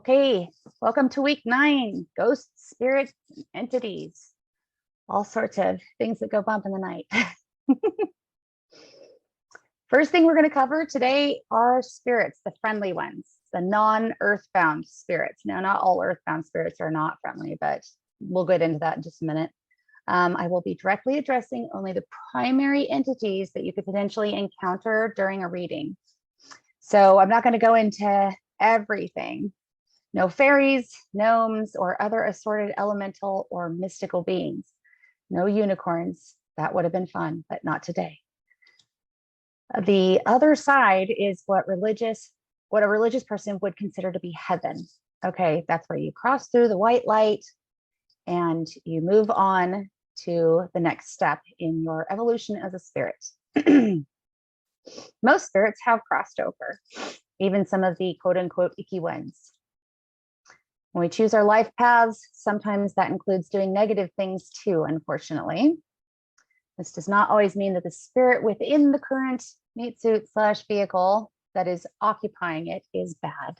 Okay, welcome to week 9, ghosts, spirits, and entities. All sorts of things that go bump in the night. First thing we're going to cover today are spirits, the friendly ones, the non-earthbound spirits. Now, not all earthbound spirits are not friendly, but we'll get into that in just a minute. I will be directly addressing only the primary entities that you could potentially encounter during a reading. So I'm not going to go into everything. No fairies, gnomes, or other assorted elemental or mystical beings. No unicorns. That would have been fun, but not today. The other side is what a religious person would consider to be heaven. Okay, that's where you cross through the white light and you move on to the next step in your evolution as a spirit. Most spirits have crossed over, even some of the quote unquote icky ones. When we choose our life paths, sometimes that includes doing negative things too, unfortunately. This does not always mean that the spirit within the current meat suit / vehicle that is occupying it is bad.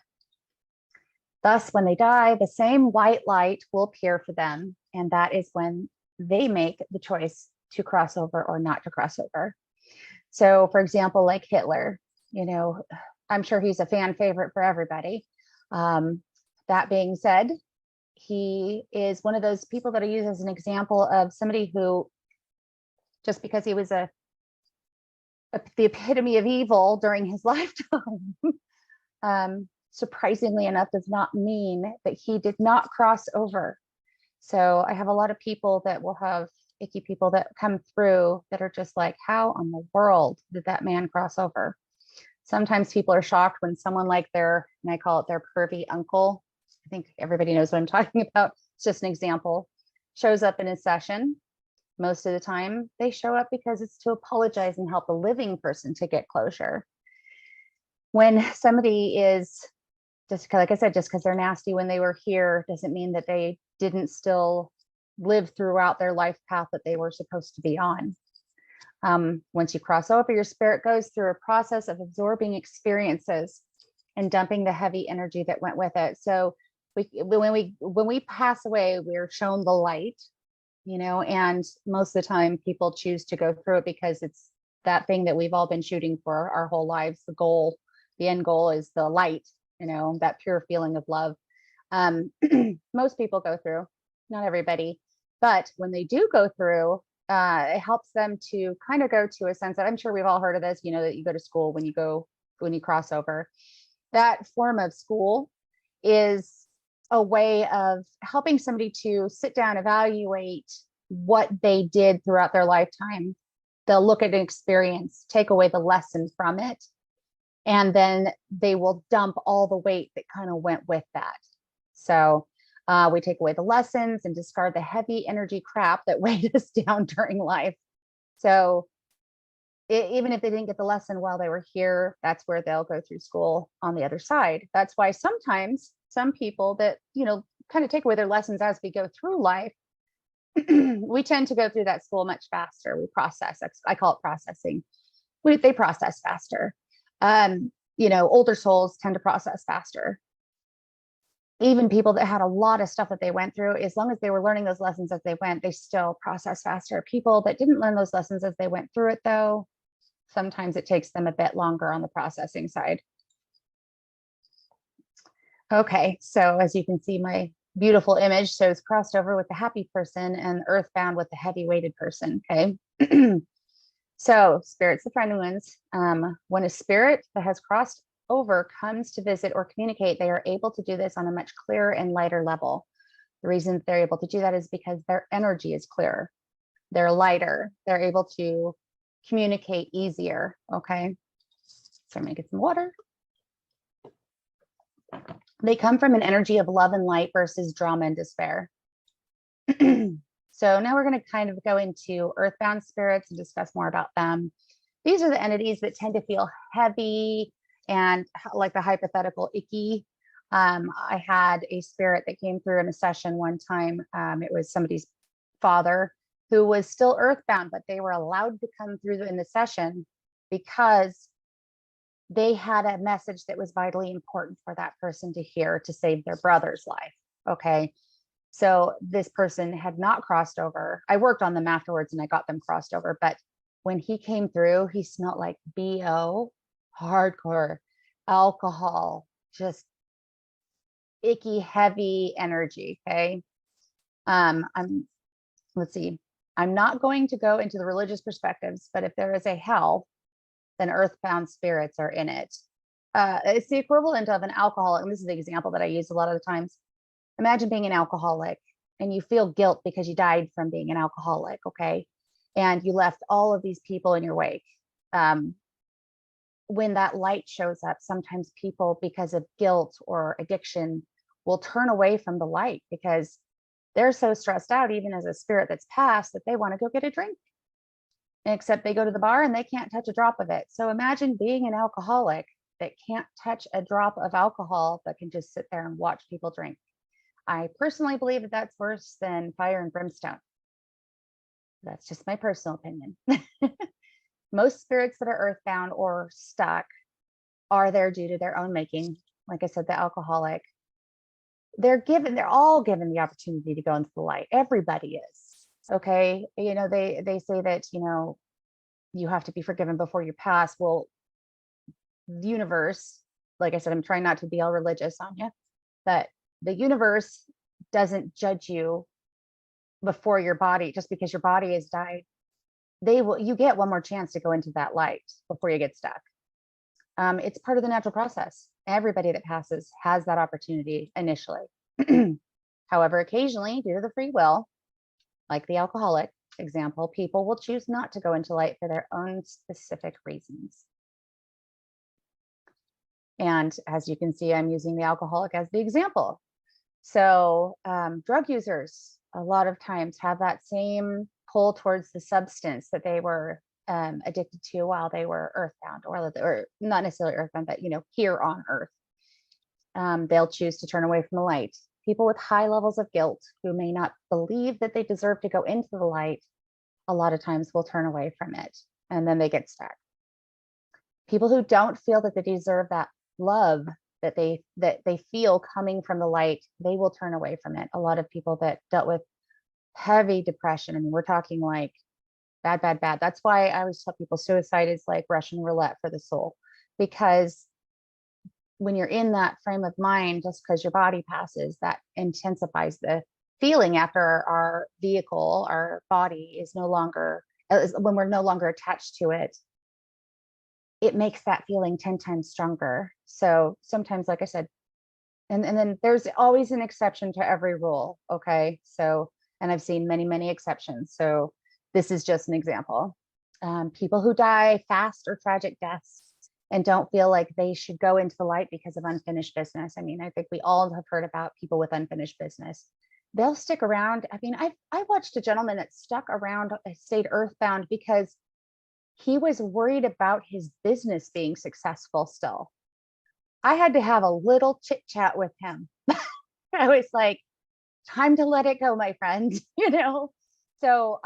Thus, when they die, the same white light will appear for them, and that is when they make the choice to cross over or not to cross over. So, for example, like Hitler, I'm sure he's a fan favorite for everybody. That being said, he is one of those people that I use as an example of somebody who, just because he was the epitome of evil during his lifetime, surprisingly enough, does not mean that he did not cross over. So I have a lot of people that will have icky people that come through that are just like, how in the world did that man cross over? Sometimes people are shocked when someone like and I call it their pervy uncle. I think everybody knows what I'm talking about. It's just an example. Shows up in a session. Most of the time, they show up because it's to apologize and help a living person to get closure. When somebody is, just like I said, just because they're nasty when they were here, doesn't mean that they didn't still live throughout their life path that they were supposed to be on. Once you cross over, your spirit goes through a process of absorbing experiences and dumping the heavy energy that went with it. So when we pass away, we're shown the light, and most of the time people choose to go through it because it's that thing that we've all been shooting for our whole lives. The end goal is the light, that pure feeling of love. Most people go through, not everybody, but when they do go through, it helps them to kind of go to a sense that I'm sure we've all heard of this, that you go to school when you cross over. That form of school is a way of helping somebody to sit down, evaluate what they did throughout their lifetime. They'll look at an experience, take away the lesson from it, and then they will dump all the weight that kind of went with that. So we take away the lessons and discard the heavy energy crap that weighed us down during life. So even if they didn't get the lesson while they were here, that's where they'll go through school on the other side. That's why sometimes some people that, kind of take away their lessons as we go through life, we tend to go through that school much faster. We process, I call it processing. They process faster. Older souls tend to process faster. Even people that had a lot of stuff that they went through, as long as they were learning those lessons as they went, they still process faster. People that didn't learn those lessons as they went through it, though, sometimes it takes them a bit longer on the processing side. Okay, so as you can see, my beautiful image shows crossed over with the happy person and earthbound with the heavy weighted person. Okay. So spirits, the friendly ones, when a spirit that has crossed over comes to visit or communicate, they are able to do this on a much clearer and lighter level. The reason they're able to do that is because their energy is clearer. They're lighter. They're able to communicate easier. Okay. So I'm gonna get some water. They come from an energy of love and light versus drama and despair. So now we're going to kind of go into earthbound spirits and discuss more about them. These are the entities that tend to feel heavy and like the hypothetical icky. I had a spirit that came through in a session one time. It was somebody's father who was still earthbound, but they were allowed to come through in the session because they had a message that was vitally important for that person to hear to save their brother's life. Okay. So this person had not crossed over. I worked on them afterwards and I got them crossed over. But when he came through, he smelled like BO, hardcore, alcohol, just icky, heavy energy. Okay. Let's see. I'm not going to go into the religious perspectives, but if there is a hell, then earthbound spirits are in it. It's the equivalent of an alcoholic. And this is the example that I use a lot of the times. Imagine being an alcoholic and you feel guilt because you died from being an alcoholic, okay? And you left all of these people in your wake. When that light shows up, sometimes people, because of guilt or addiction, will turn away from the light because they're so stressed out, even as a spirit that's passed, that they want to go get a drink. Except they go to the bar and they can't touch a drop of it. So imagine being an alcoholic that can't touch a drop of alcohol, but can just sit there and watch people drink. I personally believe that that's worse than fire and brimstone. That's just my personal opinion. Most spirits that are earthbound or stuck are there due to their own making. Like I said, the alcoholic, they're all given the opportunity to go into the light. Everybody is. Okay. You know, they say that, you know, you have to be forgiven before you pass. Well, the universe, like I said, I'm trying not to be all religious on you, but the universe doesn't judge you before your body, just because your body has died. You get one more chance to go into that light before you get stuck. It's part of the natural process. Everybody that passes has that opportunity initially. However, occasionally, due to the free will, like the alcoholic example, people will choose not to go into light for their own specific reasons. And as you can see, I'm using the alcoholic as the example. So drug users a lot of times have that same pull towards the substance that they were addicted to while they were earthbound, or not necessarily earthbound, but, you know, here on earth. They'll choose to turn away from the light. People with high levels of guilt who may not believe that they deserve to go into the light, a lot of times will turn away from it, and then they get stuck. People who don't feel that they deserve that love that they feel coming from the light, they will turn away from it. A lot of people that dealt with heavy depression, I mean, we're talking like bad. That's why I always tell people suicide is like Russian roulette for the soul, because when you're in that frame of mind, just because your body passes, that intensifies the feeling after our vehicle, our body is no longer, when we're no longer attached to it, it makes that feeling 10 times stronger. So sometimes, like I said, and then there's always an exception to every rule. Okay. So, and I've seen many exceptions. So this is just an example. People who die fast or tragic deaths and don't feel like they should go into the light because of unfinished business. I mean, I think we all have heard about people with unfinished business. They'll stick around. I mean, I watched a gentleman that stuck around, stayed earthbound because he was worried about his business being successful still. I had to have a little chit chat with him. I was like, time to let it go, my friend, you know? So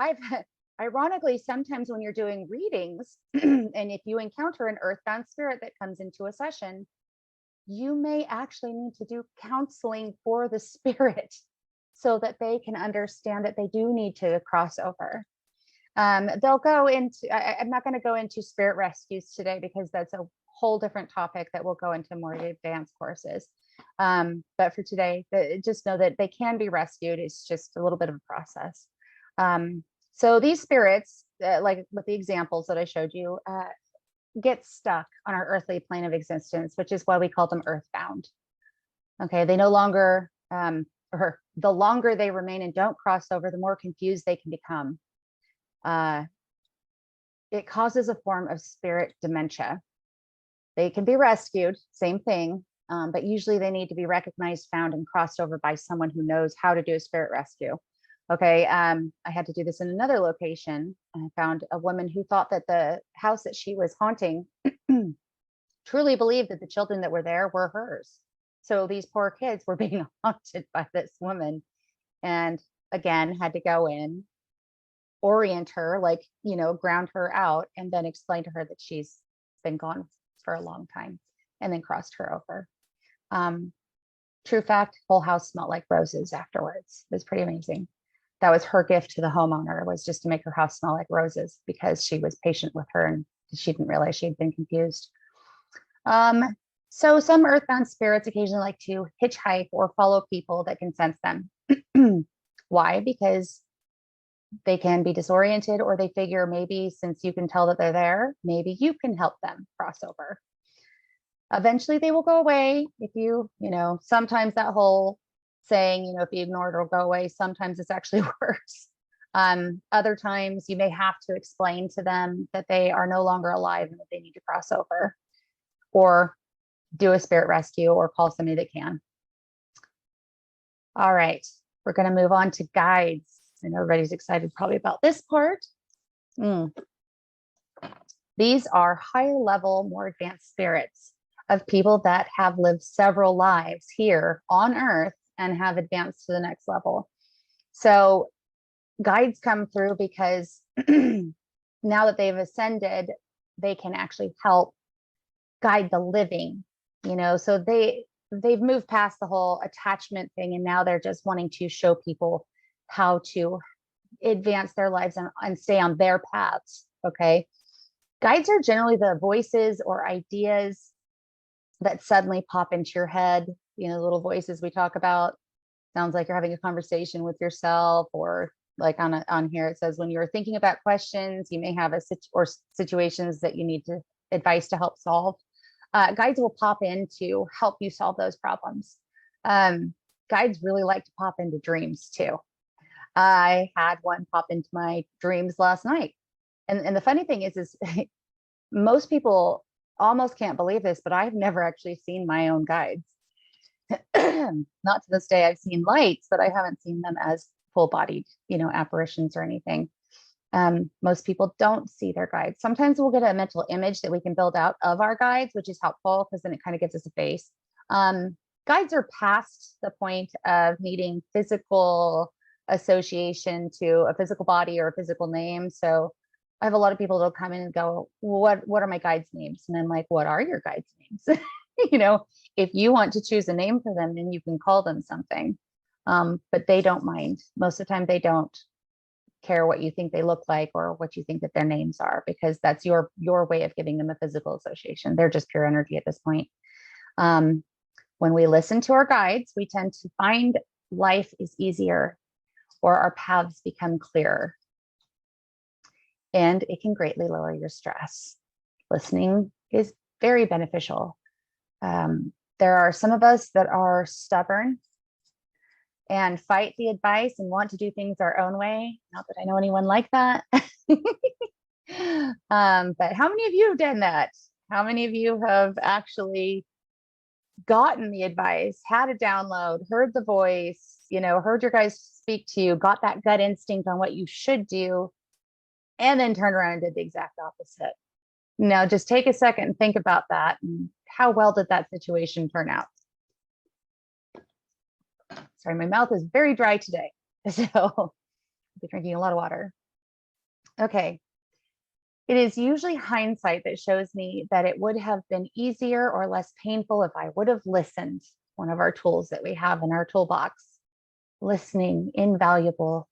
ironically, sometimes when you're doing readings, and if you encounter an earthbound spirit that comes into a session, you may actually need to do counseling for the spirit so that they can understand that they do need to cross over. They'll go into, I'm not going to go into spirit rescues today because that's a whole different topic that we'll go into more advanced courses. But for today, just know that they can be rescued. It's just a little bit of a process. So these spirits, like with the examples that I showed you, get stuck on our earthly plane of existence, which is why we call them earthbound. Okay, they no longer, or the longer they remain and don't cross over, the more confused they can become. It causes a form of spirit dementia. They can be rescued, same thing, but usually they need to be recognized, found, and crossed over by someone who knows how to do a spirit rescue. Okay, I had to do this in another location. I found a woman who thought that the house that she was haunting truly believed that the children that were there were hers. So these poor kids were being haunted by this woman, and again, had to go in, orient her, like, you know, ground her out, and then explain to her that she's been gone for a long time and then crossed her over. True fact, whole house smelled like roses afterwards. It was pretty amazing. That was her gift to the homeowner, was just to make her house smell like roses, because she was patient with her and she didn't realize she had been confused. So some earthbound spirits occasionally like to hitchhike or follow people that can sense them. Why? Because they can be disoriented, or they figure maybe since you can tell that they're there, maybe you can help them cross over. Eventually they will go away. If you know, sometimes that whole saying, if you ignore it, it'll go away. Sometimes it's actually worse. Other times you may have to explain to them that they are no longer alive and that they need to cross over, or do a spirit rescue, or call somebody that can. All right, we're going to move on to guides. I know everybody's excited probably about this part. These are higher level, more advanced spirits of people that have lived several lives here on Earth and have advanced to the next level. So guides come through because now that they've ascended, they can actually help guide the living, so they've moved past the whole attachment thing, and now they're just wanting to show people how to advance their lives and stay on their paths. Okay. Guides are generally the voices or ideas that suddenly pop into your head, little voices we talk about. Sounds like you're having a conversation with yourself, or like on here, it says when you're thinking about questions, you may have situations that you need advice to help solve. Guides will pop in to help you solve those problems. Guides really like to pop into dreams too. I had one pop into my dreams last night. And the funny thing is most people almost can't believe this, but I've never actually seen my own guides. Not to this day. I've seen lights, but I haven't seen them as full-bodied, apparitions or anything. Most people don't see their guides. Sometimes we'll get a mental image that we can build out of our guides, which is helpful because then it kind of gives us a face. Guides are past the point of needing physical association to a physical body or a physical name. So I have a lot of people that'll come in and go, what are my guides' names? And I'm like, what are your guides' names? If you want to choose a name for them, then you can call them something. But they don't mind. Most of the time, they don't care what you think they look like or what you think that their names are, because that's your way of giving them a physical association. They're just pure energy at this point. When we listen to our guides, we tend to find life is easier, or our paths become clearer. And it can greatly lower your stress. Listening is very beneficial. There are some of us that are stubborn and fight the advice and want to do things our own way. Not that I know anyone like that. But how many of you have done that? How many of you have actually gotten the advice, had a download, heard the voice, heard your guys speak to you, got that gut instinct on what you should do, and then turned around and did the exact opposite? Now, just take a second and think about that. And how well did that situation turn out? Sorry, my mouth is very dry today, so I'll be drinking a lot of water. Okay. It is usually hindsight that shows me that it would have been easier or less painful if I would have listened. One of our tools that we have in our toolbox. Listening, invaluable.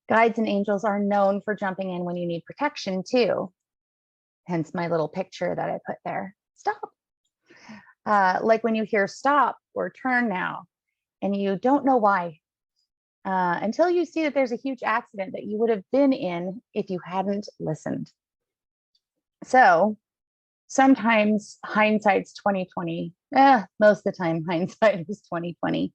Guides and angels are known for jumping in when you need protection too. Hence my little picture that I put there. Stop. Like when you hear stop or turn now, and you don't know why, until you see that there's a huge accident that you would have been in if you hadn't listened. So sometimes hindsight's 2020. Most of the time hindsight is 2020.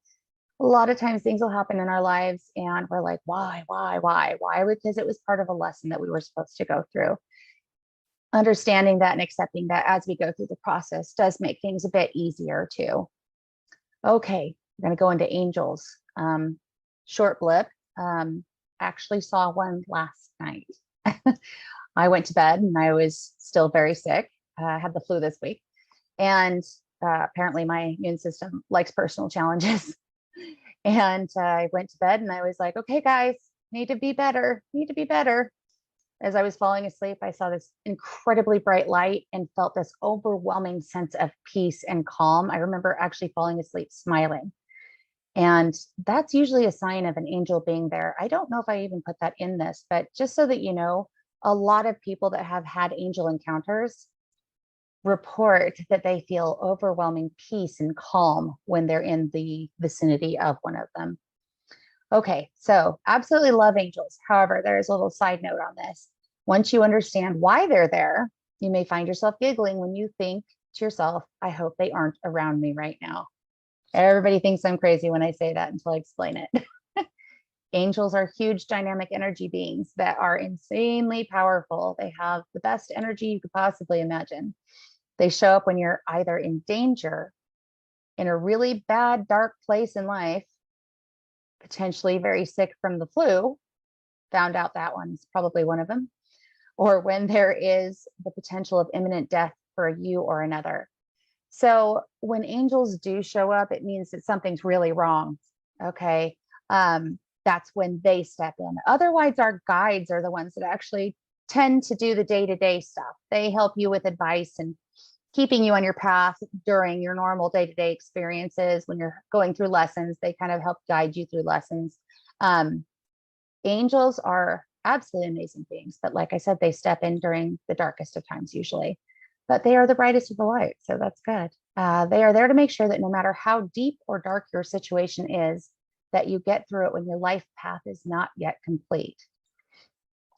A lot of times things will happen in our lives and we're like, why? Because it was part of a lesson that we were supposed to go through. Understanding that and accepting that as we go through the process does make things a bit easier too. Okay, we're going to go into angels. Short blip. Actually saw one last night. I went to bed and I was still very sick. Had the flu this week. And apparently my immune system likes personal challenges. And I went to bed and I was like, okay, guys, need to be better. As I was falling asleep, I saw this incredibly bright light and felt this overwhelming sense of peace and calm. I remember actually falling asleep smiling. And that's usually a sign of an angel being there. I don't know if I even put that in this, but just so that you know, a lot of people that have had angel encounters report that they feel overwhelming peace and calm when they're in the vicinity of one of them. Okay, so absolutely love angels. However, there's a little side note on this. Once you understand why they're there, you may find yourself giggling when you think to yourself, I hope they aren't around me right now. Everybody thinks I'm crazy when I say that until I explain it. Angels are huge dynamic energy beings that are insanely powerful. They have the best energy you could possibly imagine. They show up when you're either in danger, in a really bad, dark place in life, potentially very sick from the flu, found out that one's probably one of them, or when there is the potential of imminent death for you or another. So when angels do show up, it means that something's really wrong. Okay. That's when they step in. Otherwise, our guides are the ones that actually tend to do the day-to-day stuff. They help you with advice and keeping you on your path during your normal day-to-day experiences. When you're going through lessons, they kind of help guide you through lessons. Angels are absolutely amazing beings, but like I said, they step in during the darkest of times usually, but they are the brightest of the light, so that's good. They are there to make sure that no matter how deep or dark your situation is, that you get through it when your life path is not yet complete.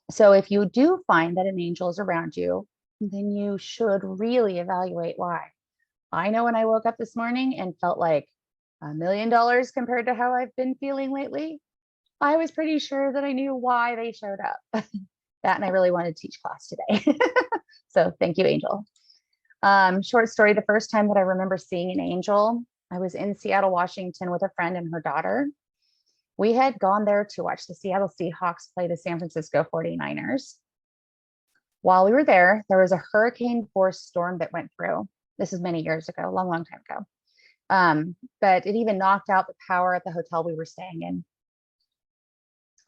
So if you do find that an angel is around you, then you should really evaluate why. I know when I woke up this morning and felt like $1 million compared to how I've been feeling lately, I was pretty sure that I knew why they showed up. That, and I really wanted to teach class today. So thank you, Angel. Short story, the first time that I remember seeing an angel, I was in Seattle, Washington with a friend and her daughter. We had gone there to watch the Seattle Seahawks play the San Francisco 49ers. While we were there, there was a hurricane force storm that went through. This is many years ago, a long, long time ago. But it even knocked out the power at the hotel we were staying in.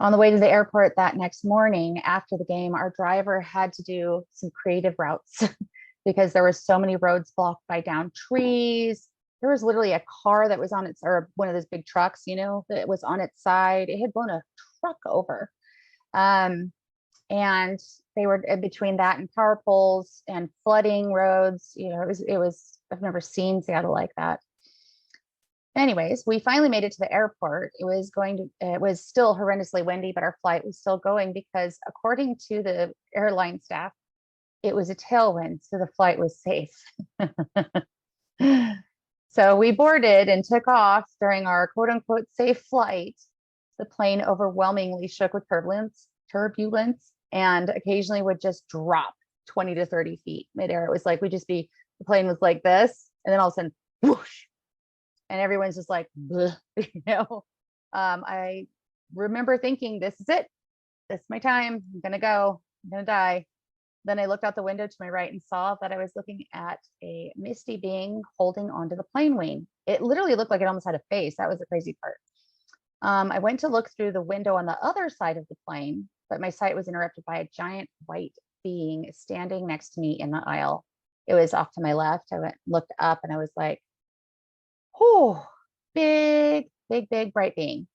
On the way to the airport that next morning after the game, our driver had to do some creative routes because there were so many roads blocked by downed trees. There was literally a car that was on its, or one of those big trucks, you know, that was on its side. It had blown a truck over. And they were in between that and power poles and flooding roads. You know, I've never seen Seattle like that. Anyways, we finally made it to the airport. It was still horrendously windy, but our flight was still going because according to the airline staff, it was a tailwind, so the flight was safe. So we boarded and took off during our quote unquote safe flight. The plane overwhelmingly shook with turbulence, and occasionally would just drop 20 to 30 feet midair. It was like the plane was like this, and then all of a sudden, whoosh, and everyone's just like, you know. I remember thinking, this is it. This is my time. I'm gonna go. I'm gonna die. Then I looked out the window to my right and saw that I was looking at a misty being holding onto the plane wing. It literally looked like it almost had a face. That was the crazy part. I went to look through the window on the other side of the plane, but my sight was interrupted by a giant white being standing next to me in the aisle. It was off to my left. I looked up and I was like, oh, big, big, big, bright being.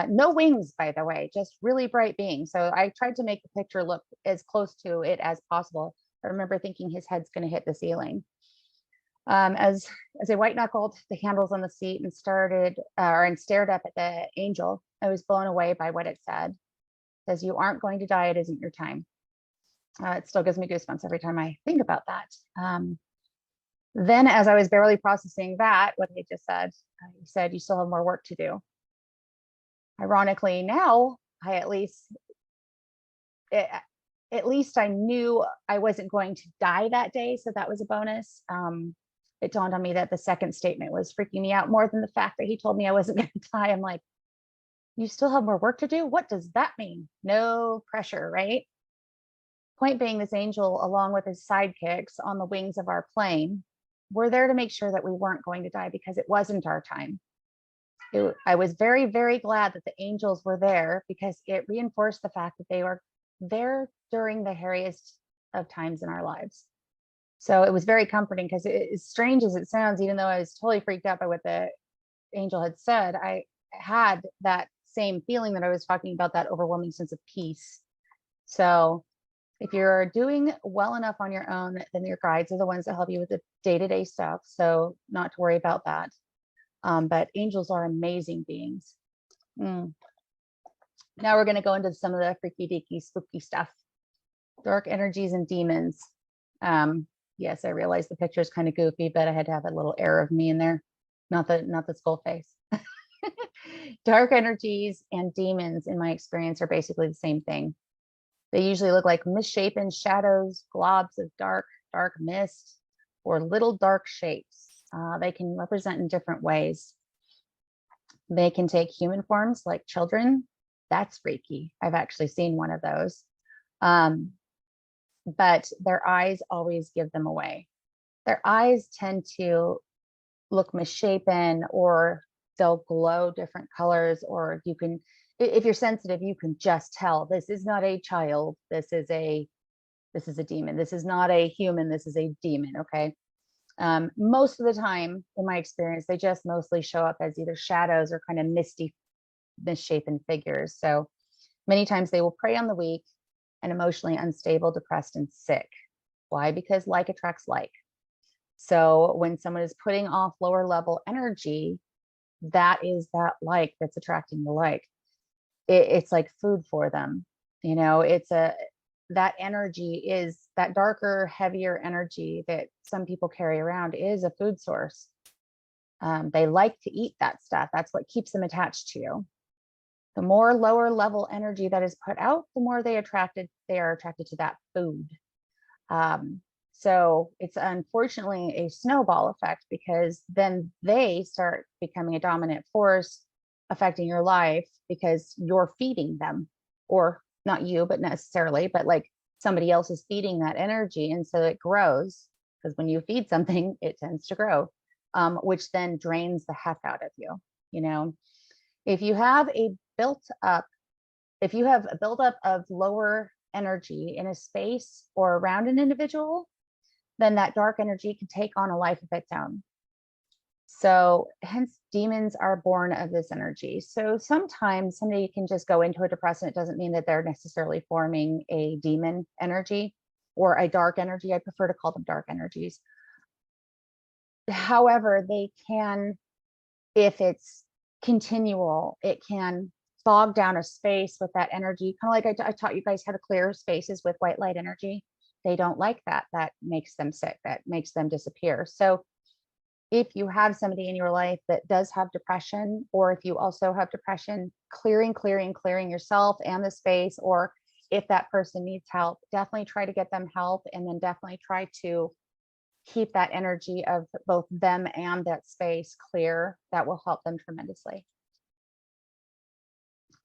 No wings, by the way, just really bright being. So I tried to make the picture look as close to it as possible. I remember thinking his head's going to hit the ceiling. As I white knuckled the handles on the seat and stared up at the angel, I was blown away by what it said. It says, "You aren't going to die. It isn't your time." It still gives me goosebumps every time I think about that. Then, as I was barely processing what he just said, he said, "You still have more work to do." Ironically, now at least I knew I wasn't going to die that day, so that was a bonus. It dawned on me that the second statement was freaking me out more than the fact that he told me I wasn't going to die. I'm like, you still have more work to do? What does that mean? No pressure, right? Point being, this angel, along with his sidekicks on the wings of our plane, were there to make sure that we weren't going to die because it wasn't our time. I was very, very glad that the angels were there because it reinforced the fact that they were they're during the hairiest of times in our lives. So it was very comforting because as strange as it sounds, even though I was totally freaked out by what the angel had said, I had that same feeling that I was talking about, that overwhelming sense of peace. So if you're doing well enough on your own, then your guides are the ones that help you with the day-to-day stuff. So not to worry about that. But angels are amazing beings. Now we're going to go into some of the freaky deaky spooky stuff. Dark energies and demons. Yes, I realize the picture is kind of goofy, but I had to have a little air of me in there. Not the skull face. Dark energies and demons, in my experience, are basically the same thing. They usually look like misshapen shadows, globs of dark mist, or little dark shapes. They can represent in different ways. They can take human forms like children. That's freaky. I've actually seen one of those. But their eyes always give them away. Their eyes tend to look misshapen, or they'll glow different colors, or you can, if you're sensitive, you can just tell this is not a child, this is a demon, this is not a human, this is a demon. Okay. Most of the time, in my experience, they just mostly show up as either shadows or kind of misty, misshapen figures. So many times they will prey on the weak and emotionally unstable, depressed, and sick. Why? Because like attracts like. So when someone is putting off lower level energy, that is that like that's attracting the like. It's like food for them. You know, that energy is that darker, heavier energy that some people carry around is a food source. They like to eat that stuff. That's what keeps them attached to you. The more lower level energy that is put out, the more they are attracted to that food. So it's unfortunately a snowball effect, because then they start becoming a dominant force affecting your life because you're feeding them, or not you, but necessarily, but like somebody else is feeding that energy. And so it grows, because when you feed something, it tends to grow, which then drains the heck out of you. You know, if you have a buildup of lower energy in a space or around an individual, then that dark energy can take on a life of its own. So hence demons are born of this energy. So sometimes somebody can just go into a depression. It doesn't mean that they're necessarily forming a demon energy or a dark energy. I prefer to call them dark energies. However, they can, if it's continual, it can bog down a space with that energy. Kind of like I taught you guys how to clear spaces with white light energy. They don't like that. That makes them sick. That makes them disappear. So if you have somebody in your life that does have depression, or if you also have depression, clearing yourself and the space, or if that person needs help, definitely try to get them help, and then definitely try to keep that energy of both them and that space clear. That will help them tremendously.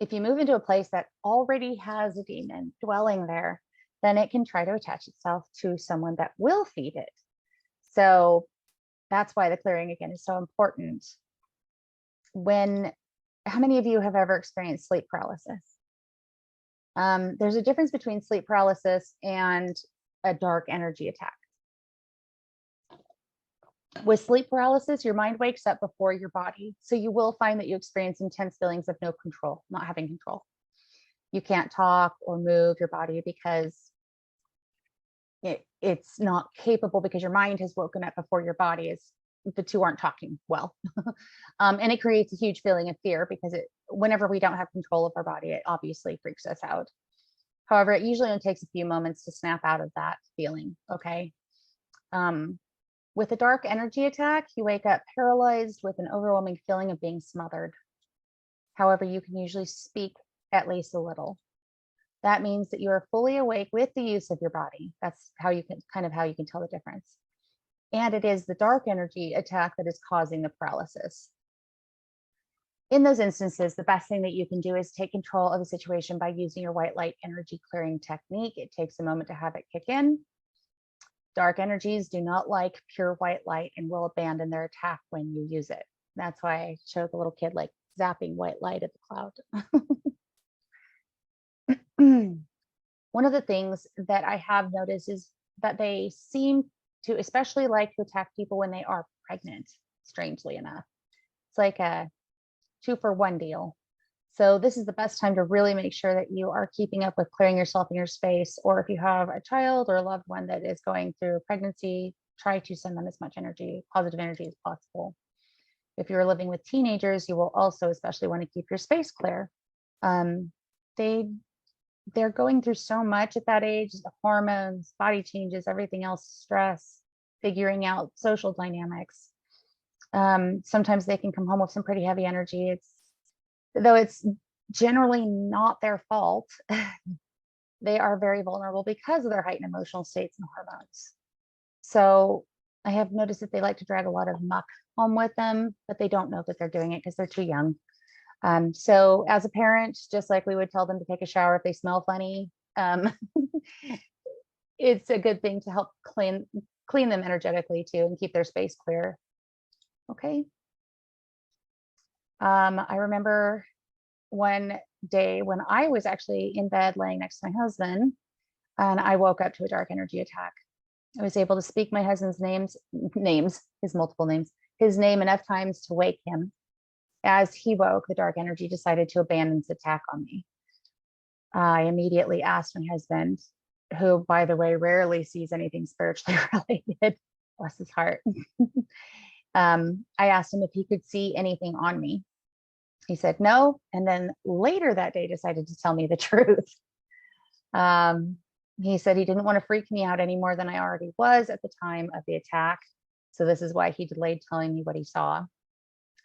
If you move into a place that already has a demon dwelling there, then it can try to attach itself to someone that will feed it. So that's why the clearing again is so important. How many of you have ever experienced sleep paralysis? There's a difference between sleep paralysis and a dark energy attack. With sleep paralysis, your mind wakes up before your body. So you will find that you experience intense feelings of no control, not having control. You can't talk or move your body because it's not capable, because your mind has woken up before your body. The two aren't talking well. And it creates a huge feeling of fear, because whenever we don't have control of our body, it obviously freaks us out. However, it usually only takes a few moments to snap out of that feeling. Okay. With a dark energy attack, you wake up paralyzed with an overwhelming feeling of being smothered. However, you can usually speak at least a little. That means that you are fully awake with the use of your body. That's how you can tell the difference. And it is the dark energy attack that is causing the paralysis. In those instances, the best thing that you can do is take control of the situation by using your white light energy clearing technique. It takes a moment to have it kick in. Dark energies do not like pure white light and will abandon their attack when you use it. That's why I showed the little kid like zapping white light at the cloud. One of the things that I have noticed is that they seem to especially like to attack people when they are pregnant, strangely enough. It's like a 2-for-1 deal. So this is the best time to really make sure that you are keeping up with clearing yourself in your space, or if you have a child or a loved one that is going through pregnancy, try to send them as much energy, positive energy as possible. If you're living with teenagers, you will also especially want to keep your space clear. They they're going through so much at that age, the hormones, body changes, everything else, stress, figuring out social dynamics. Sometimes they can come home with some pretty heavy energy. Though it's generally not their fault, they are very vulnerable because of their heightened emotional states and hormones. So I have noticed that they like to drag a lot of muck home with them, but they don't know that they're doing it because they're too young. So as a parent, just like we would tell them to take a shower if they smell funny, it's a good thing to help clean them energetically too and keep their space clear. Okay. I remember one day when I was actually in bed laying next to my husband, and I woke up to a dark energy attack. I was able to speak my husband's his multiple names, his name enough times to wake him. As he woke, the dark energy decided to abandon its attack on me. I immediately asked my husband, who, by the way, rarely sees anything spiritually related, bless his heart. I asked him if he could see anything on me. He said no, and then later that day decided to tell me the truth. He said he didn't want to freak me out any more than I already was at the time of the attack. So this is why he delayed telling me what he saw.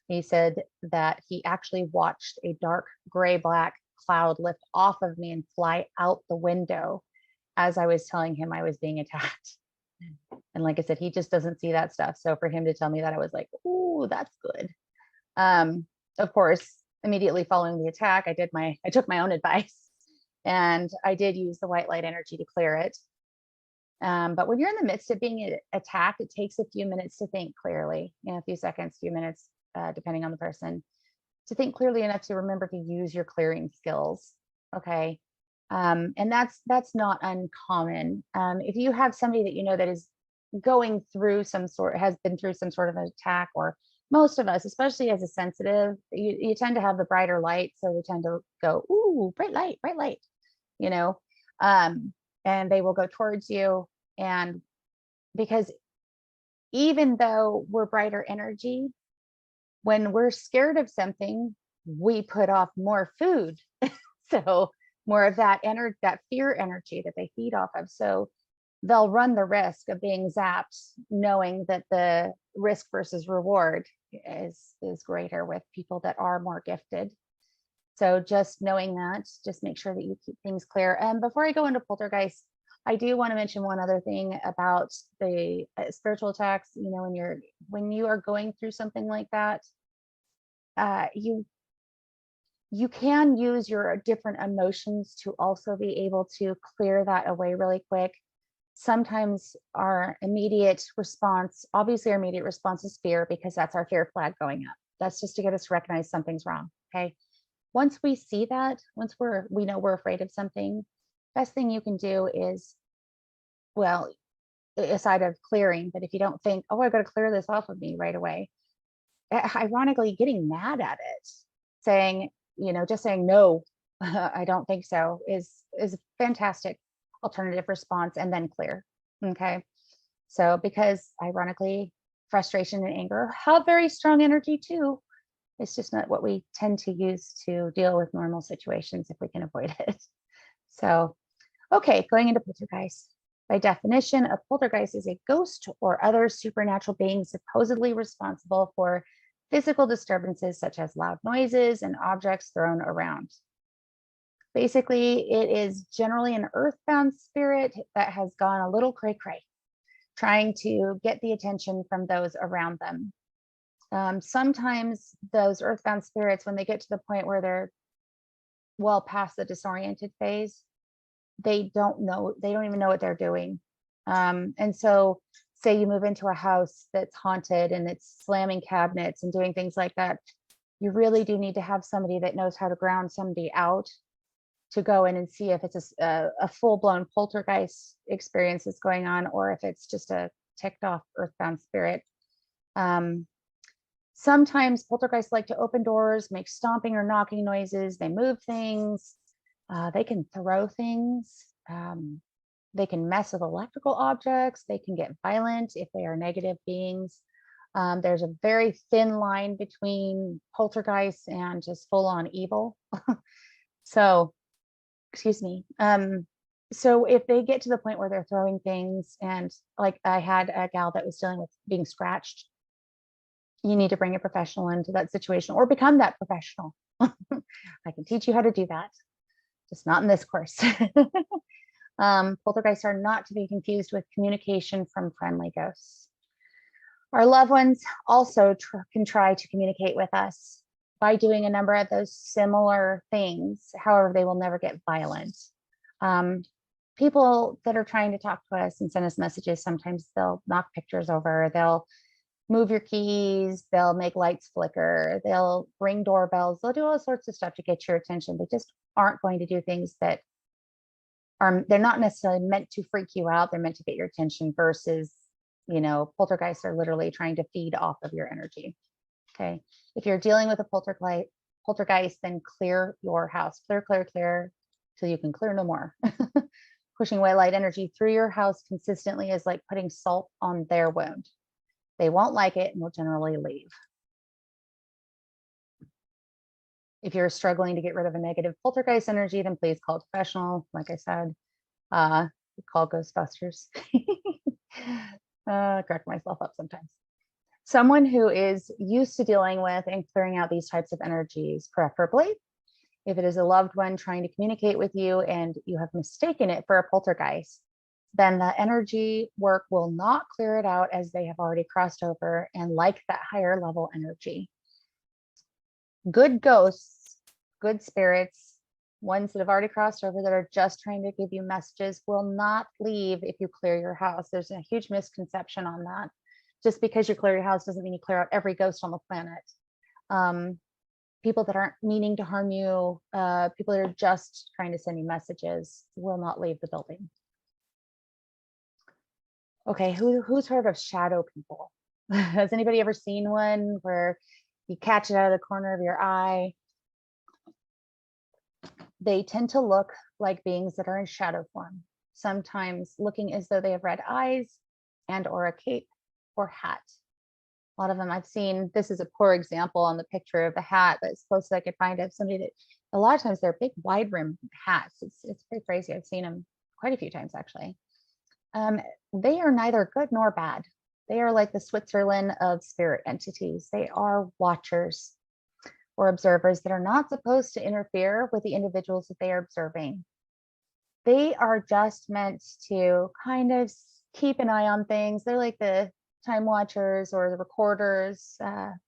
He said that he actually watched a dark gray-black cloud lift off of me and fly out the window as I was telling him I was being attacked. And like I said, he just doesn't see that stuff. So for him to tell me that, I was like, ooh, that's good. Of course, immediately following the attack, I took my own advice, and I did use the white light energy to clear it. But when you're in the midst of being attacked, it takes a few minutes to think clearly, a few seconds, few minutes, depending on the person, to think clearly enough to remember to use your clearing skills. Okay. And that's not uncommon. If you have somebody that you know that is going through has been through some sort of an attack, or most of us, especially as a sensitive, you tend to have the brighter light. So we tend to go, ooh, bright light, and they will go towards you. And because even though we're brighter energy, when we're scared of something, we put off more food. So more of that fear energy that they feed off of. So they'll run the risk of being zapped, knowing that the risk versus reward is greater with people that are more gifted. So just knowing that, just make sure that you keep things clear. And before I go into poltergeist, I do want to mention one other thing about the spiritual attacks. When you are going through something like that, you can use your different emotions to also be able to clear that away really quick. Sometimes our immediate response is fear, because that's our fear flag going up. That's just to get us to recognize something's wrong. Okay. Once we see that, once we know we're afraid of something, best thing you can do is, well, aside of clearing, but if you don't think, oh, I've got to clear this off of me right away, ironically, getting mad at it, saying, just saying, no, I don't think so, is a fantastic alternative response, and then clear. Okay. So because ironically, frustration and anger have very strong energy too. It's just not what we tend to use to deal with normal situations if we can avoid it. So, okay, going into poltergeist. By definition, a poltergeist is a ghost or other supernatural being supposedly responsible for physical disturbances such as loud noises and objects thrown around. Basically, it is generally an earthbound spirit that has gone a little cray-cray, trying to get the attention from those around them. Sometimes those earthbound spirits, when they get to the point where they're well past the disoriented phase, they don't even know what they're doing. And so say you move into a house that's haunted and it's slamming cabinets and doing things like that, you really do need to have somebody that knows how to ground somebody out to go in and see if it's a full-blown poltergeist experience that's going on, or if it's just a ticked off earthbound spirit. Sometimes poltergeists like to open doors, make stomping or knocking noises. They move things. They can throw things. They can mess with electrical objects. They can get violent if they are negative beings. There's a very thin line between poltergeists and just full-on evil. So, excuse me. So if they get to the point where they're throwing things, and like I had a gal that was dealing with being scratched, you need to bring a professional into that situation or become that professional. I can teach you how to do that, just not in this course. Poltergeists are not to be confused with communication from friendly ghosts. Our loved ones also can try to communicate with us by doing a number of those similar things. However, they will never get violent. People that are trying to talk to us and send us messages, sometimes they'll knock pictures over, they'll move your keys, they'll make lights flicker, they'll ring doorbells, they'll do all sorts of stuff to get your attention. They just aren't going to do things that they're not necessarily meant to freak you out. They're meant to get your attention versus, you know, poltergeists are literally trying to feed off of your energy. Okay. If you're dealing with a poltergeist, then clear your house. Clear till you can clear no more. Pushing away light energy through your house consistently is like putting salt on their wound. They won't like it and will generally leave. If you're struggling to get rid of a negative poltergeist energy, then please call a professional. Like I said, call Ghostbusters. Correct myself up sometimes. Someone who is used to dealing with and clearing out these types of energies, preferably. If it is a loved one trying to communicate with you and you have mistaken it for a poltergeist, then the energy work will not clear it out, as they have already crossed over and like that higher level energy. Good ghosts, good spirits, ones that have already crossed over that are just trying to give you messages, will not leave if you clear your house. There's a huge misconception on that. Just because you clear your house doesn't mean you clear out every ghost on the planet. People that aren't meaning to harm you, people that are just trying to send you messages, will not leave the building. Okay, who's heard of shadow people? Has anybody ever seen one where you catch it out of the corner of your eye? They tend to look like beings that are in shadow form, sometimes looking as though they have red eyes and or a cape or hat. A lot of them I've seen. This is a poor example on the picture of the hat, but as close as I could find of somebody that, a lot of times they're big wide rim hats. It's pretty crazy. I've seen them quite a few times actually. They are neither good nor bad. They are like the Switzerland of spirit entities. They are watchers or observers that are not supposed to interfere with the individuals that they are observing. They are just meant to kind of keep an eye on things. They're like the time watchers or the recorders,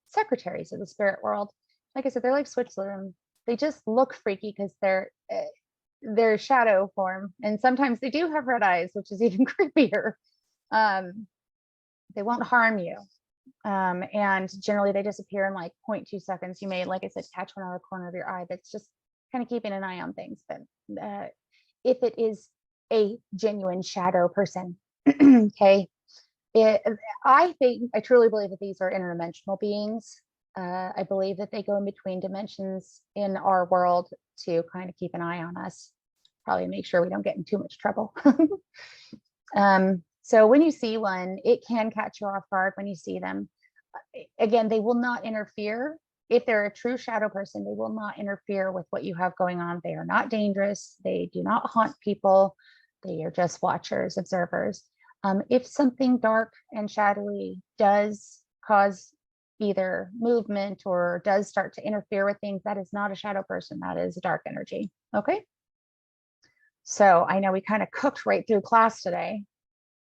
secretaries of the spirit world. Like I said, they're like Switzerland. They just look freaky because they're shadow form, and sometimes they do have red eyes, which is even creepier. They won't harm you, and generally they disappear in like 0.2 seconds. You may, like I said, catch one out of the corner of your eye that's just kind of keeping an eye on things. But if it is a genuine shadow person, okay, I truly believe that these are interdimensional beings. I believe that they go in between dimensions in our world to kind of keep an eye on us, probably make sure we don't get in too much trouble. So when you see one, it can catch you off guard when you see them. Again, they will not interfere. If they're a true shadow person, they will not interfere with what you have going on. They are not dangerous. They do not haunt people. They are just watchers, observers. If something dark and shadowy does cause either movement or does start to interfere with things, that is not a shadow person. That is a dark energy. Okay. So I know we kind of cooked right through class today.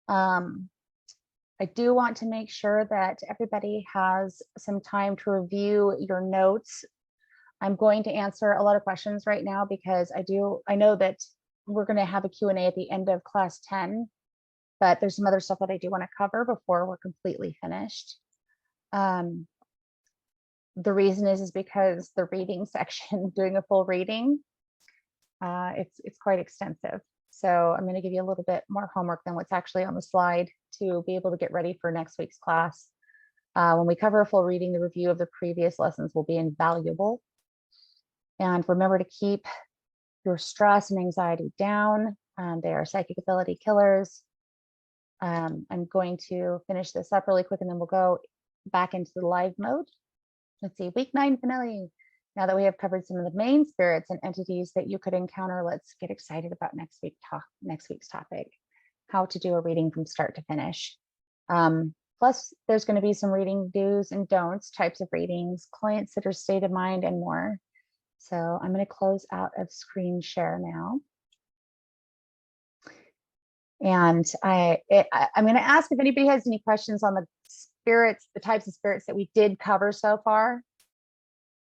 I do want to make sure that everybody has some time to review your notes. I'm going to answer a lot of questions right now because I know that we're going to have a Q&A at the end of class 10, but there's some other stuff that I do want to cover before we're completely finished. The reason is because the reading section, doing a full reading, It's quite extensive. So I'm going to give you a little bit more homework than what's actually on the slide to be able to get ready for next week's class. When we cover a full reading, the review of the previous lessons will be invaluable. And remember to keep your stress and anxiety down. They are psychic ability killers. I'm going to finish this up really quick and then we'll go back into the live mode. Let's see, week 9 finale. Now that we have covered some of the main spirits and entities that you could encounter, let's get excited about next week's topic, how to do a reading from start to finish. Plus, there's going to be some reading do's and don'ts, types of readings, clients that are state of mind, and more. So I'm going to close out of screen share now. And I'm going to ask if anybody has any questions on the spirits, the types of spirits that we did cover so far.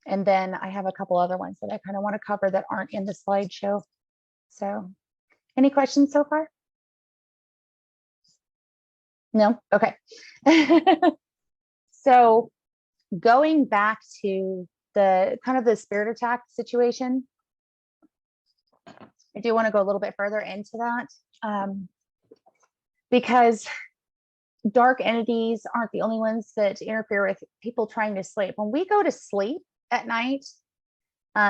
And then I have a couple other ones that I kind of want to cover that aren't in the slideshow. So any questions so far? No? Okay. So going back to the kind of the spirit attack situation, I do want to go a little bit further into that because dark entities aren't the only ones that interfere with people trying to sleep. When we go to sleep at night,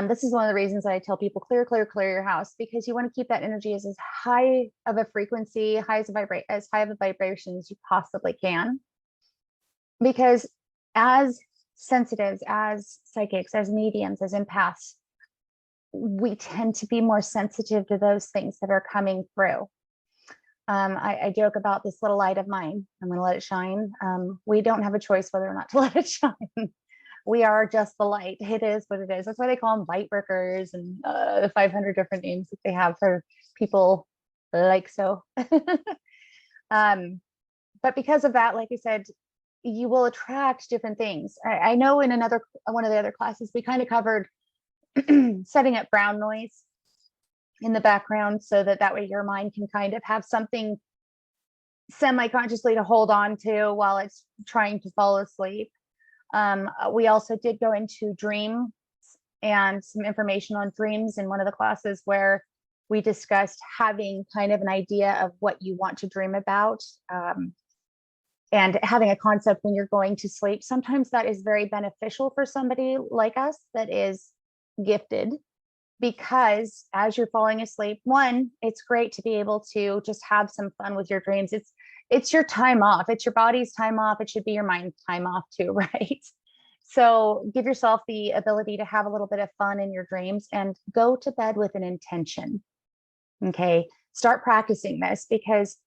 this is one of the reasons I tell people clear your house, because you want to keep that energy as high of a frequency, as high of a vibration as you possibly can. Because as sensitives, as psychics, as mediums, as empaths, we tend to be more sensitive to those things that are coming through. I joke about this little light of mine. I'm going to let it shine. We don't have a choice whether or not to let it shine. We are just the light. It is what it is. That's why they call them light workers and the 500 different names that they have for people like so. But because of that, like I said, you will attract different things. I know in one of the other classes, we kind of covered setting up brown noise in the background so that way your mind can kind of have something semi-consciously to hold on to while it's trying to fall asleep. We also did go into dreams and some information on dreams in one of the classes where we discussed having kind of an idea of what you want to dream about, and having a concept when you're going to sleep. Sometimes that is very beneficial for somebody like us that is gifted, because as you're falling asleep, one, it's great to be able to just have some fun with your dreams. It's your time off. It's your body's time off. It should be your mind's time off too, right? So give yourself the ability to have a little bit of fun in your dreams and go to bed with an intention. Okay, start practicing this, because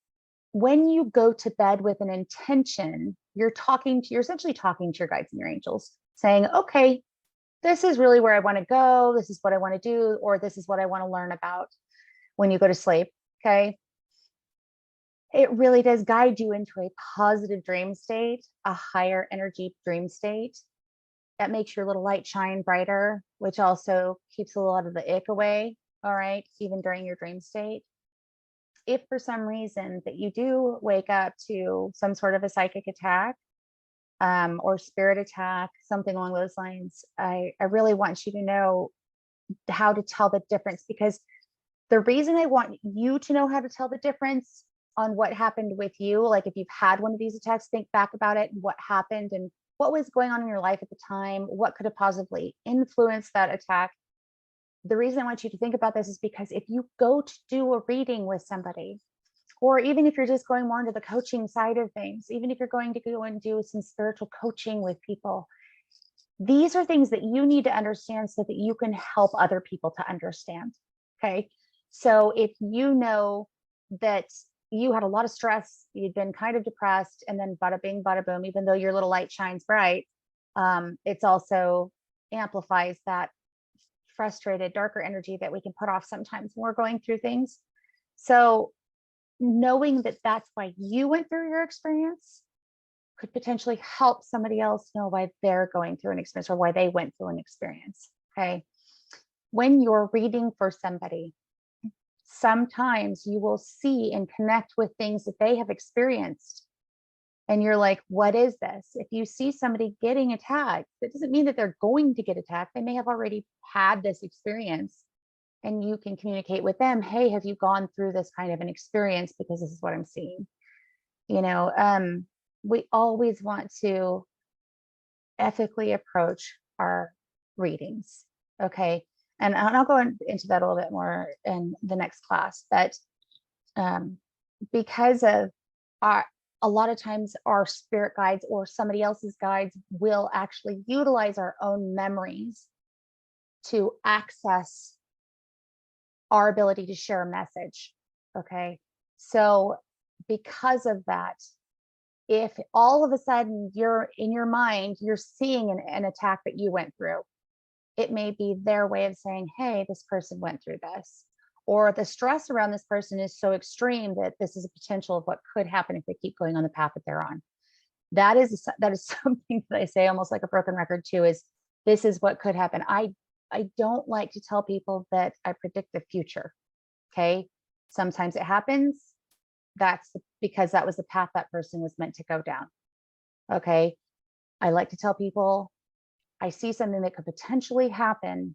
when you go to bed with an intention, you're essentially talking to your guides and your angels, saying, okay, this is really where I want to go. This is what I want to do, or this is what I want to learn about when you go to sleep. Okay. It really does guide you into a positive dream state, a higher energy dream state that makes your little light shine brighter, which also keeps a lot of the ick away. All right. Even during your dream state. If for some reason that you do wake up to some sort of a psychic attack, or spirit attack, something along those lines, I really want you to know how to tell the difference, because the reason I want you to know how to tell the difference on what happened with you, like if you've had one of these attacks, think back about it and what happened and what was going on in your life at the time, what could have possibly influenced that attack. The reason I want you to think about this is because if you go to do a reading with somebody, or even if you're just going more into the coaching side of things, even if you're going to go and do some spiritual coaching with people, these are things that you need to understand so that you can help other people to understand. Okay. So if you know that you had a lot of stress, you'd been kind of depressed, and then bada bing, bada boom, even though your little light shines bright, it's also amplifies that frustrated, darker energy that we can put off sometimes when we're going through things. So knowing that that's why you went through your experience could potentially help somebody else know why they're going through an experience or why they went through an experience. Okay. When you're reading for somebody, sometimes you will see and connect with things that they have experienced. And you're like, what is this? If you see somebody getting attacked, that doesn't mean that they're going to get attacked. They may have already had this experience. and you can communicate with them, hey, have you gone through this kind of an experience, because this is what I'm seeing. You know, we always want to ethically approach our readings. Okay. And I'll go into that a little bit more in the next class, but because of our, a lot of times our spirit guides or somebody else's guides will actually utilize our own memories to access our ability to share a message. Okay. So because of that, if all of a sudden you're in your mind, you're seeing an attack that you went through, it may be their way of saying, hey, this person went through this, or the stress around this person is so extreme that this is a potential of what could happen if they keep going on the path that they're on. That is something that I say almost like a broken record too, is this is what could happen. I don't like to tell people that I predict the future. Okay. Sometimes it happens. That's because that was the path that person was meant to go down. Okay. I like to tell people, I see something that could potentially happen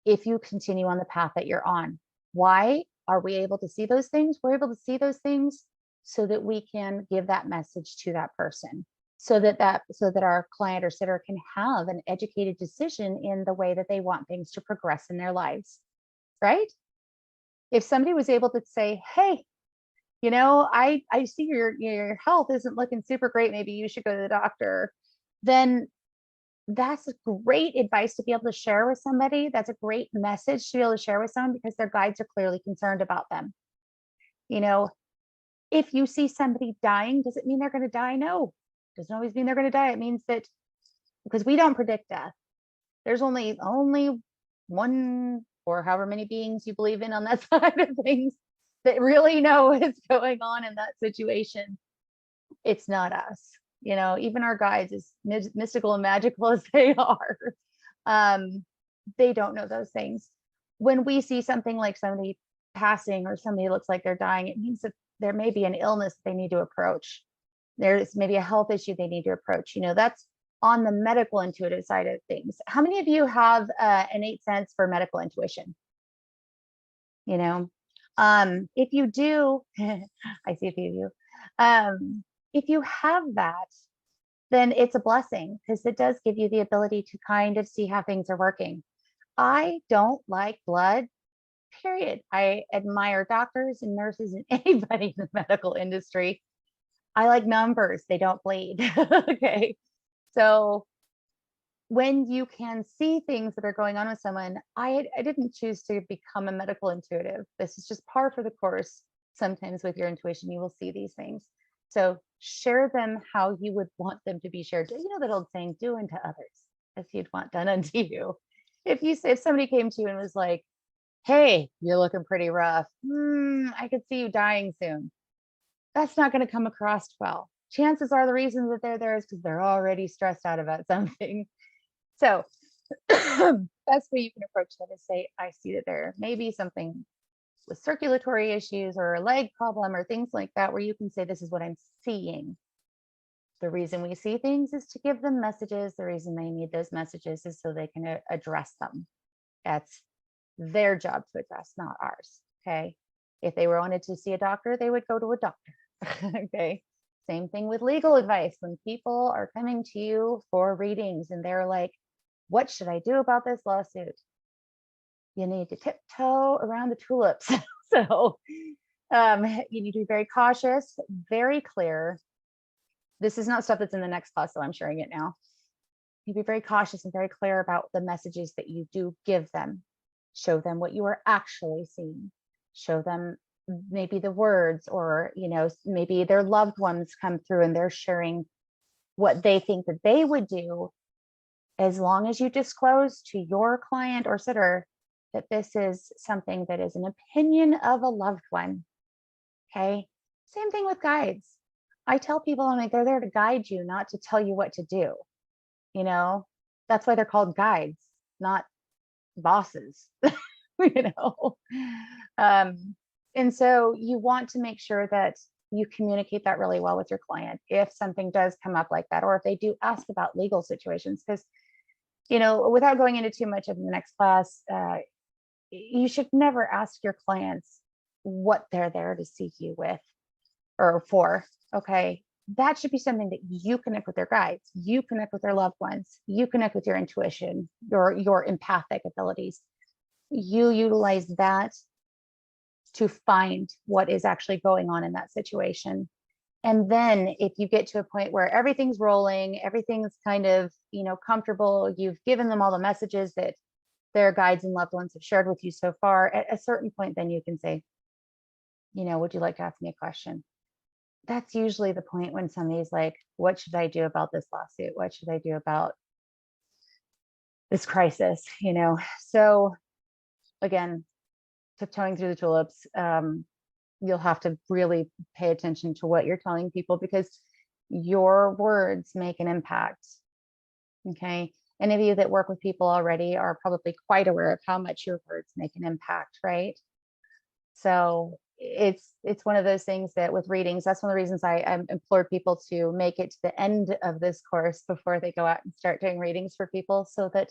if you continue on the path that you're on. Why are we able to see those things? We're able to see those things so that we can give that message to that person, so that our client or sitter can have an educated decision in the way that they want things to progress in their lives, right? If somebody was able to say, hey, you know, I see your health isn't looking super great, maybe you should go to the doctor, then that's great advice to be able to share with somebody. That's a great message to be able to share with someone, because their guides are clearly concerned about them. You know, if you see somebody dying, does it mean they're going to die? No, doesn't always mean they're going to die. It means that, because we don't predict death. There's only one, or however many beings you believe in on that side of things, that really know what's going on in that situation. It's not us. You know, even our guides, as mystical and magical as they are, they don't know those things. When we see something like somebody passing or somebody looks like they're dying, it means that there may be an illness they need to approach. There's maybe a health issue they need to approach. You know, that's on the medical intuitive side of things. How many of you have innate sense for medical intuition? You know, if you do, I see a few of you. If you have that, then it's a blessing, because it does give you the ability to kind of see how things are working. I don't like blood, period. I admire doctors and nurses and anybody in the medical industry. I like numbers, they don't bleed. Okay. So when you can see things that are going on with someone, I didn't choose to become a medical intuitive. This is just par for the course. Sometimes with your intuition, you will see these things. So share them how you would want them to be shared. You know that old saying, do unto others as you'd want done unto you. If somebody came to you and was like, hey, you're looking pretty rough, I could see you dying soon, that's not going to come across well. Chances are the reason that they're there is because they're already stressed out about something. So best way you can approach that is say, I see that there may be something with circulatory issues or a leg problem or things like that, where you can say, this is what I'm seeing. The reason we see things is to give them messages. The reason they need those messages is so they can address them. That's their job to address, not ours. Okay. If they wanted to see a doctor, they would go to a doctor. Okay. Same thing with legal advice. When people are coming to you for readings and they're like, what should I do about this lawsuit? You need to tiptoe around the tulips. So you need to be very cautious, very clear. This is not stuff that's in the next class, so I'm sharing it now. You be very cautious and very clear about the messages that you do give them. Show them what you are actually seeing. Show them maybe the words, or, you know, maybe their loved ones come through and they're sharing what they think that they would do, as long as you disclose to your client or sitter that this is something that is an opinion of a loved one. Okay. Same thing with guides. I tell people, I'm like, they're there to guide you, not to tell you what to do. You know, that's why they're called guides, not bosses. You know, and so you want to make sure that you communicate that really well with your client if something does come up like that, or if they do ask about legal situations. Because, you know, without going into too much of the next class, you should never ask your clients what they're there to see you with or for. Okay. That should be something that you connect with their guides, you connect with their loved ones, you connect with your intuition, your empathic abilities. You utilize that to find what is actually going on in that situation. And then if you get to a point where everything's rolling, everything's kind of, comfortable, you've given them all the messages that their guides and loved ones have shared with you so far, at a certain point, then you can say, would you like to ask me a question? That's usually the point when somebody's like, what should I do about this lawsuit? What should I do about this crisis? So again, tiptoeing through the tulips, you'll have to really pay attention to what you're telling people, because your words make an impact. Okay. Any of you that work with people already are probably quite aware of how much your words make an impact, right? So it's one of those things that with readings, that's one of the reasons I implore people to make it to the end of this course before they go out and start doing readings for people, so that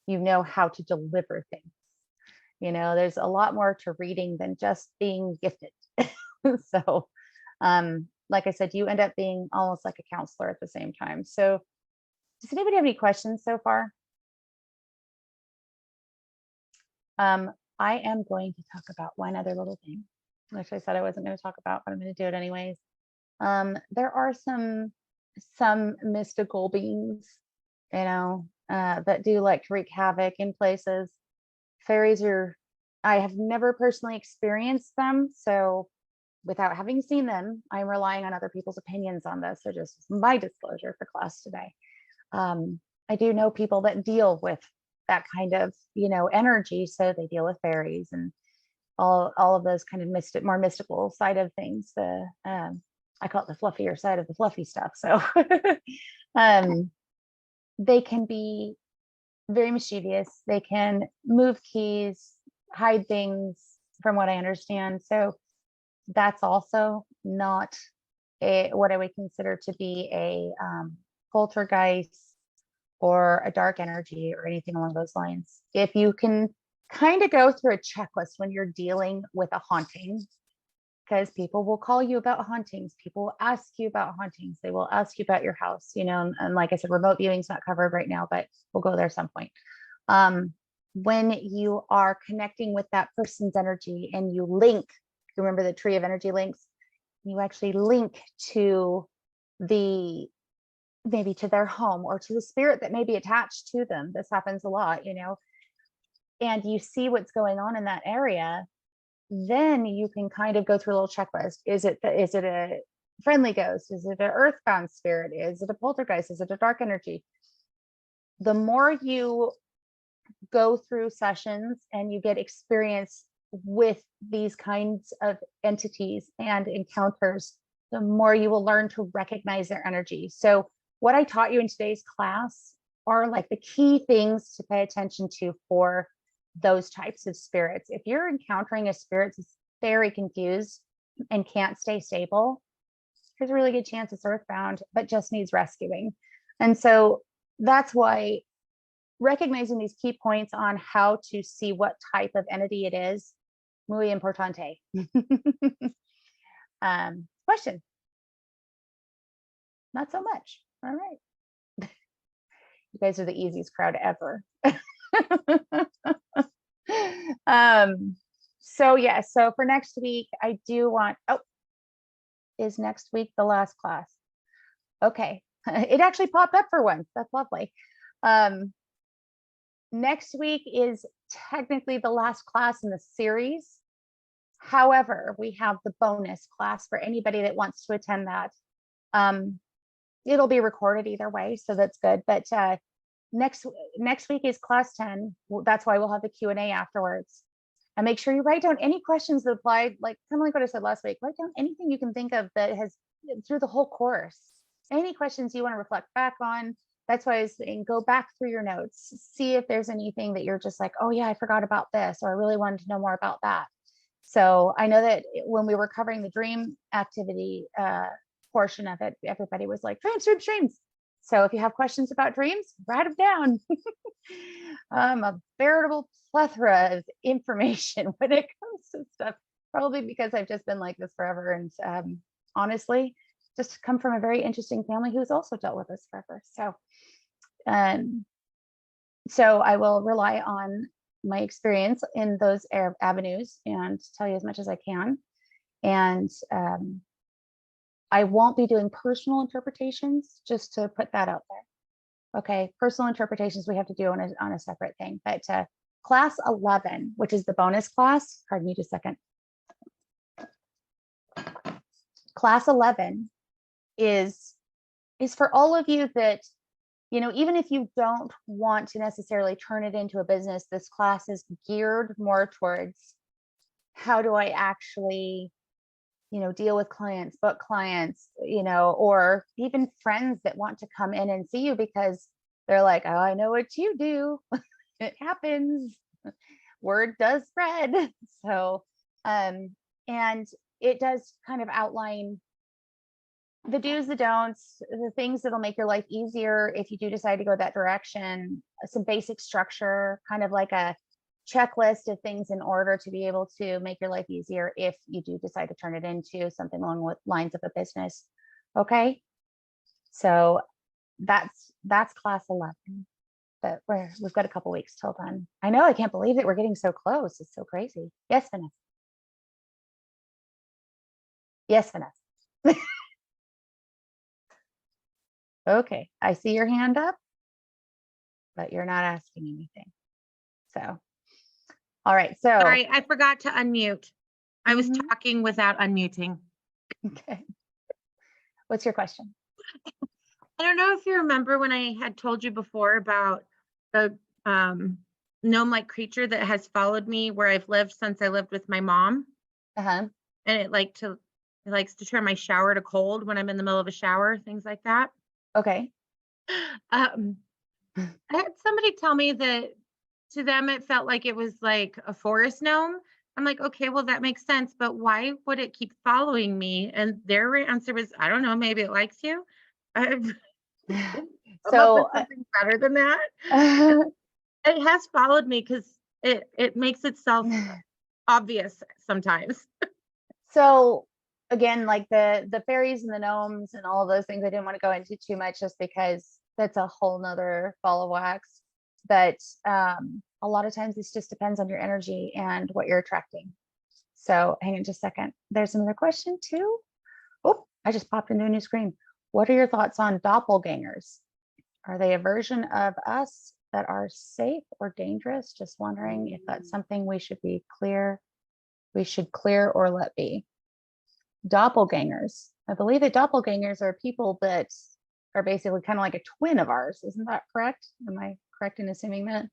you know how to deliver things. There's a lot more to reading than just being gifted. So, like I said, you end up being almost like a counselor at the same time. So does anybody have any questions so far? I am going to talk about one other little thing, which I said I wasn't going to talk about, but I'm going to do it anyways. There are some mystical beings, that do like to wreak havoc in places. Fairies I have never personally experienced them, so without having seen them, I'm relying on other people's opinions on this. So just my disclosure for class today. I do know people that deal with that kind of, energy. So they deal with fairies and all of those kind of more mystical side of things. I call it the fluffier side of the fluffy stuff. So they can be very mischievous. They can move keys, hide things, from what I understand. So that's also not what I would consider to be a poltergeist or a dark energy or anything along those lines. If you can kind of go through a checklist when you're dealing with a haunting, because people will call you about hauntings, people will ask you about hauntings, they will ask you about your house, and like I said, remote viewing's not covered right now, but we'll go there some point. When you are connecting with that person's energy and you link, you remember the tree of energy links, you actually link to maybe to their home or to the spirit that may be attached to them. This happens a lot, and you see what's going on in that area, then you can kind of go through a little checklist. Is it a friendly ghost? Is it an earthbound spirit? Is it a poltergeist? Is it a dark energy? The more you go through sessions and you get experience with these kinds of entities and encounters, the more you will learn to recognize their energy. So what I taught you in today's class are like the key things to pay attention to for those types of spirits. If you're encountering a spirit that's very confused and can't stay stable, there's a really good chance it's earthbound, but just needs rescuing. And so that's why recognizing these key points on how to see what type of entity it is, muy importante. Question? Not so much. All right. You guys are the easiest crowd ever. So for next week, I do want, is next week the last class? Okay. It actually popped up for once. That's lovely. Next week is technically the last class in the series. However, we have the bonus class for anybody that wants to attend that. It'll be recorded either way, so that's good. But next week is class 10. That's why we'll have the Q&A afterwards. And make sure you write down any questions that apply, like kind of like what I said last week. Write down anything you can think of that has through the whole course. Any questions you want to reflect back on. That's why I was saying go back through your notes, see if there's anything that you're just like, oh yeah, I forgot about this, or I really wanted to know more about that. So I know that when we were covering the dream activity portion of it, everybody was like, dreams. So if you have questions about dreams, write them down. A veritable plethora of information when it comes to stuff, probably because I've just been like this forever. And honestly, just come from a very interesting family who's also dealt with this forever. So I will rely on my experience in those avenues and tell you as much as I can. And I won't be doing personal interpretations, just to put that out there. Okay, personal interpretations we have to do on a separate thing. But class 11, which is the bonus class, pardon me just a second. Class 11 is for all of you that, you know, even if you don't want to necessarily turn it into a business, this class is geared more towards how do I actually, you know, deal with clients, book clients, you know, or even friends that want to come in and see you because they're like, oh, I know what you do. It happens. Word does spread. So, and it does kind of outline the do's, the don'ts, the things that'll make your life easier if you do decide to go that direction, some basic structure, kind of like a checklist of things in order to be able to make your life easier if you do decide to turn it into something along the lines of a business. Okay, so that's class 11. But we've got a couple weeks till then. I know, I can't believe it. We're getting so close. It's so crazy. Yes, Vanessa. Yes, Vanessa. Okay, I see your hand up, but you're not asking anything. So, all right. So, sorry, I forgot to unmute. I was talking without unmuting. Okay. What's your question? I don't know if you remember when I had told you before about the gnome-like creature that has followed me where I've lived since I lived with my mom. Uh-huh. And it likes to turn my shower to cold when I'm in the middle of a shower, things like that. Okay. I had somebody tell me that to them it felt like it was like a forest gnome. I'm like, okay, well that makes sense, but why would it keep following me? And their answer was, I don't know, maybe it likes you. I've So something better than that. It has followed me because it makes itself obvious sometimes. So again, like the fairies and the gnomes and all of those things, I didn't want to go into too much just because that's a whole nother ball of wax. But a lot of times this just depends on your energy and what you're attracting. So hang on just a second. There's another question too. Oh, I just popped into a new screen. What are your thoughts on doppelgangers? Are they a version of us that are safe or dangerous? Just wondering if that's something we should clear or let be. Doppelgangers. I believe that doppelgangers are people that are basically kind of like a twin of ours. Isn't that correct? Am I correct in assuming that?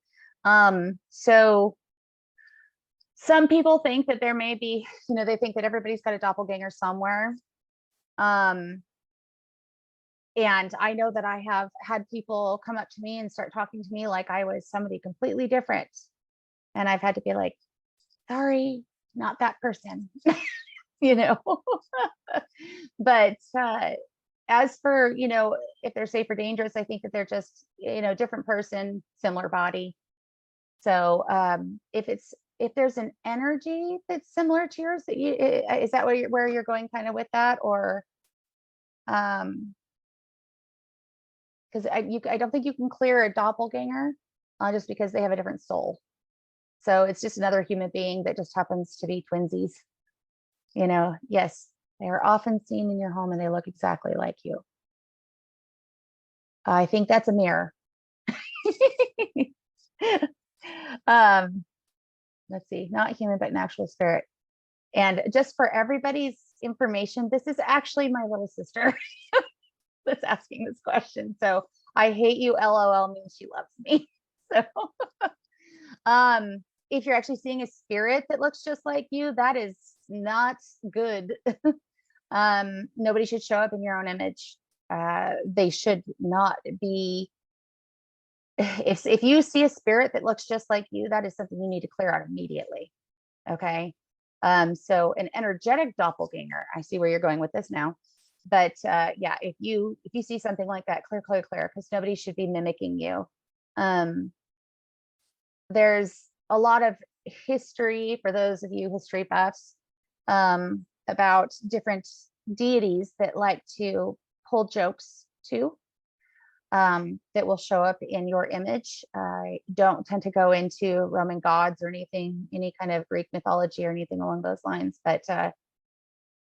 So some people think that there may be, you know, they think that everybody's got a doppelganger somewhere. And I know that I have had people come up to me and start talking to me like I was somebody completely different. And I've had to be like, sorry, not that person, you know. But as for, you know, if they're safe or dangerous, I think that they're just, you know, different person, similar body. So if there's an energy that's similar to yours, that is that where you're going kind of with that, or because I don't think you can clear a doppelganger just because they have a different soul. So it's just another human being that just happens to be twinsies. You know, yes, they are often seen in your home and they look exactly like you. I think that's a mirror. Let's see, not human, but an actual spirit. And just for everybody's information, this is actually my little sister that's asking this question. So I hate you, LOL means she loves me. So if you're actually seeing a spirit that looks just like you, that is not good. Nobody should show up in your own image. They should not be. If you see a spirit that looks just like you, that is something you need to clear out immediately. Okay. So an energetic doppelganger, I see where you're going with this now. But yeah, if you see something like that, clear, because nobody should be mimicking you. There's a lot of history for those of you history buffs about different deities that like to pull jokes too, that will show up in your image. I don't tend to go into Roman gods or anything, any kind of Greek mythology or anything along those lines. But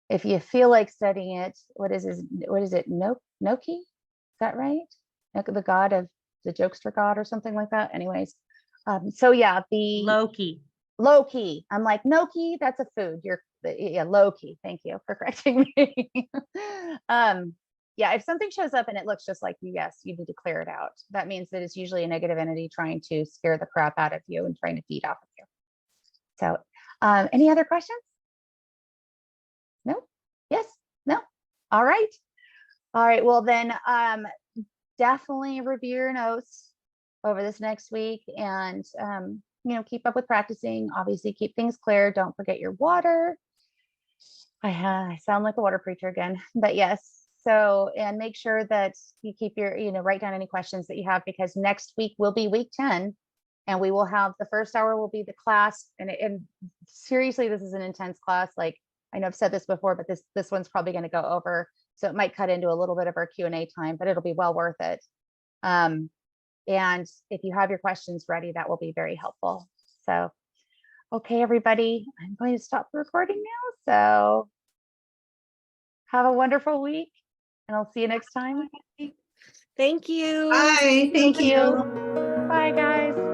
if you feel like studying it, what is it? Noki? Is that right? The god of the jokester god or something like that. Anyways, so yeah, the Loki. I'm like, Noki, that's a food. Yeah, Loki. Thank you for correcting me. Yeah, if something shows up and it looks just like you, yes, you need to clear it out. That means that it's usually a negative entity trying to scare the crap out of you and trying to feed off of you. So, any other questions? No? Yes? No? All right. All right. Well, then definitely review your notes over this next week and, keep up with practicing. Obviously, keep things clear. Don't forget your water. I sound like a water preacher again, but yes. So, and make sure that you keep your, write down any questions that you have, because next week will be week 10 and we will have the first hour will be the class. And seriously, this is an intense class. Like, I know I've said this before, but this one's probably going to go over. So it might cut into a little bit of our Q&A time, but it'll be well worth it. And if you have your questions ready, that will be very helpful. So, okay, everybody, I'm going to stop the recording now. So have a wonderful week and I'll see you next time. Thank you. Bye. Thank you. Bye, guys.